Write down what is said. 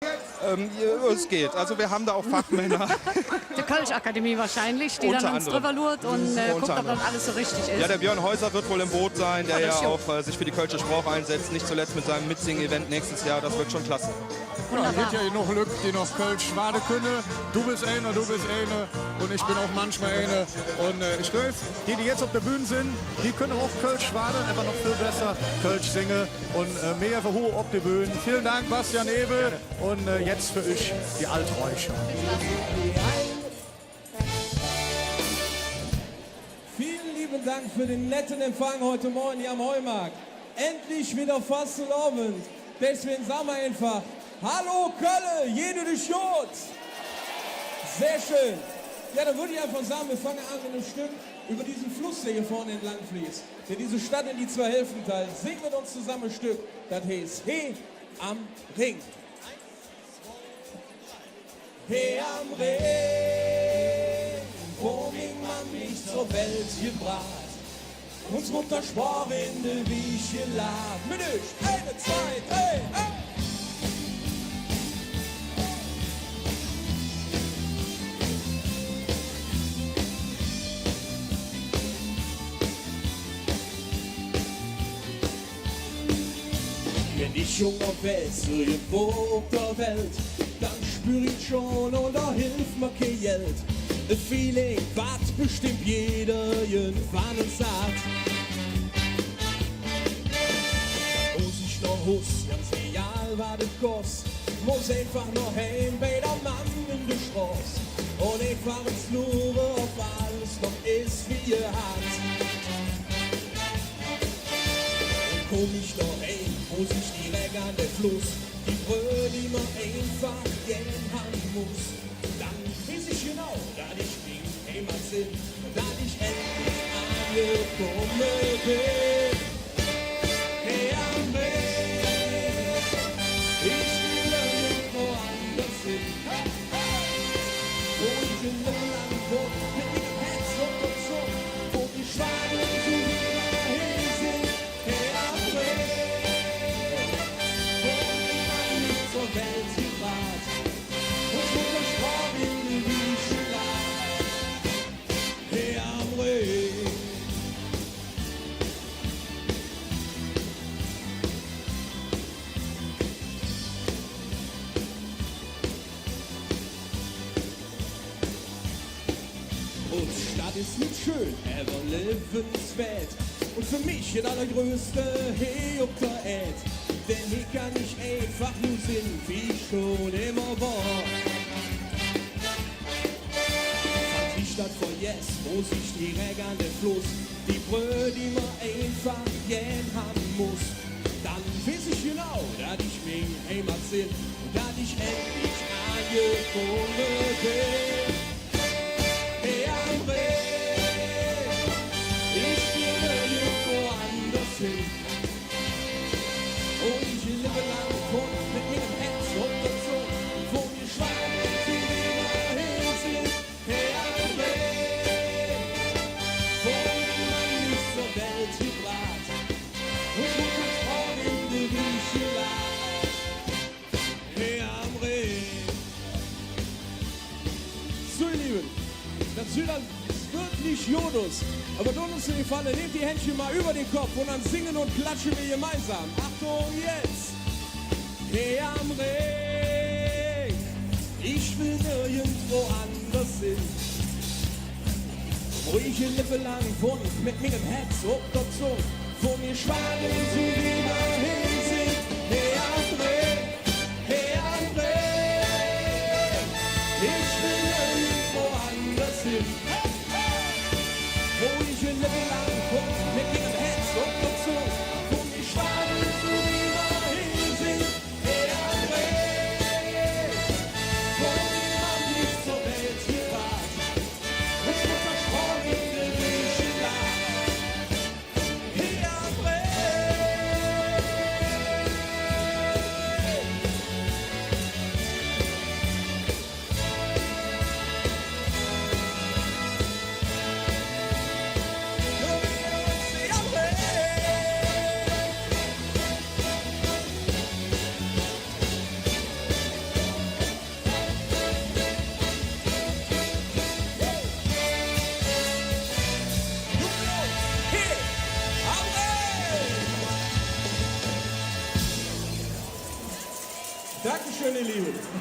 Es geht. Also wir haben da auch Fachmänner. Die Kölsch-Akademie wahrscheinlich, die dann uns drüber lurt und guckt, ob das alles so richtig ist. Ja, der Björn Häuser wird wohl im Boot sein, der ja das auch sich für die Kölsche Sprache einsetzt. Nicht zuletzt mit seinem Mitsingen-Event nächstes Jahr. Das wird schon klasse. Ja, es gibt ja noch Leute, die noch Kölsch schwaden können. Du bist eine und ich bin auch manchmal eine. Und ich glaube, die jetzt auf der Bühne sind, die können auch Kölsch schwaden, einfach noch viel besser Kölsch singen und mehr verhohe auf die Bühne. Vielen Dank, Bastian Ebel. Und jetzt für euch die Alträucher. Vielen lieben Dank für den netten Empfang heute Morgen hier am Heumarkt. Endlich wieder Fastenabend. Deswegen sagen wir einfach, hallo Kölle, jede de Schot. Sehr schön. Ja, dann würde ich einfach sagen, wir fangen an mit einem Stück über diesen Fluss, der hier vorne entlang fließt, der diese Stadt in die zwei Hälften teilt. Singt mit uns zusammen ein Stück, das heißt He am Ring. He am Ring, wo ging man mich zur Welt gebracht? Uns Mutter sprach in der Wiege lag. Mit euch, 1, 2, 3, hey! Wenn ich jung auf West, irgendwo auf der Welt, dann spür ich schon und da hilft mir kein Geld. Ein Feeling, was bestimmt jeder irgendwann sagt. Muss ich noch Hus, ganz egal, was das kostet, muss einfach noch heim bei der Mann in der Straße. Und einfach ins Lure, ob alles noch ist, wie ihr hat. Und komm ich noch heim, muss ich direkt an den Fluss, die Bröte, die man einfach gern haben muss. Dann weiß ich genau, dass ich bin Heimat sind, dass ich endlich angekommen bin. Hey, am Weg, ich will irgendwo anders hin. Wo ich in der Land wohne, mit dem Herz auf der Zunge, wo die Schweine zu mir hin sind. Hey, am Weg, wo man mich zur Welt gebracht, und wo der Sprach in die Wiege lag. Hey, am Weg. Und Stadt ist nicht schön, aber lebenswert. Und für mich der allergrößte He auf der Erd. Denn hier kann ich einfach nur sind, wie ich schon immer war. Fand die Stadt voll yes, wo sich direkt an den Fluss, die Bröte, die man einfach gern haben muss. Dann weiß ich genau, dass ich mein Heimat sind, dass ich endlich angekommen bin. Hey, am Weg, ich will irgendwo anders hin. Und ich lebe lang von mit meinem Herz auf der Zunge, wo die Schweine zu mir hin sind. Hey, am Weg, wo man mich zur Welt gebracht, und wo das Frau in der Wiege lag. Hey, am Weg. So, ihr Lieben, das wird nicht Jodus, aber tut uns in die Falle, nehmt die Händchen mal über den Kopf und dann singen und klatschen wir gemeinsam. Achtung, jetzt! Hey, am Ring, ich will nirgendwo anders hin. Wo ich ein Lippe lang wohne, mit meinem Herz auf der Zunge, wo mir Schwanen zu wieder hin sind. Hey, am Ring, hey, am Ring, ich will nirgendwo anders hin. Wo ich ein Lippe lang wohne, mit meinem Herz auf der Zunge, wo mir Schwanen zu wieder hin sind. Hey, am Ring, wo niemand mich zur Welt gebracht, und wo versprochen in der Wiege lag. Hey, am Ring, Dankeschön, ihr Lieben.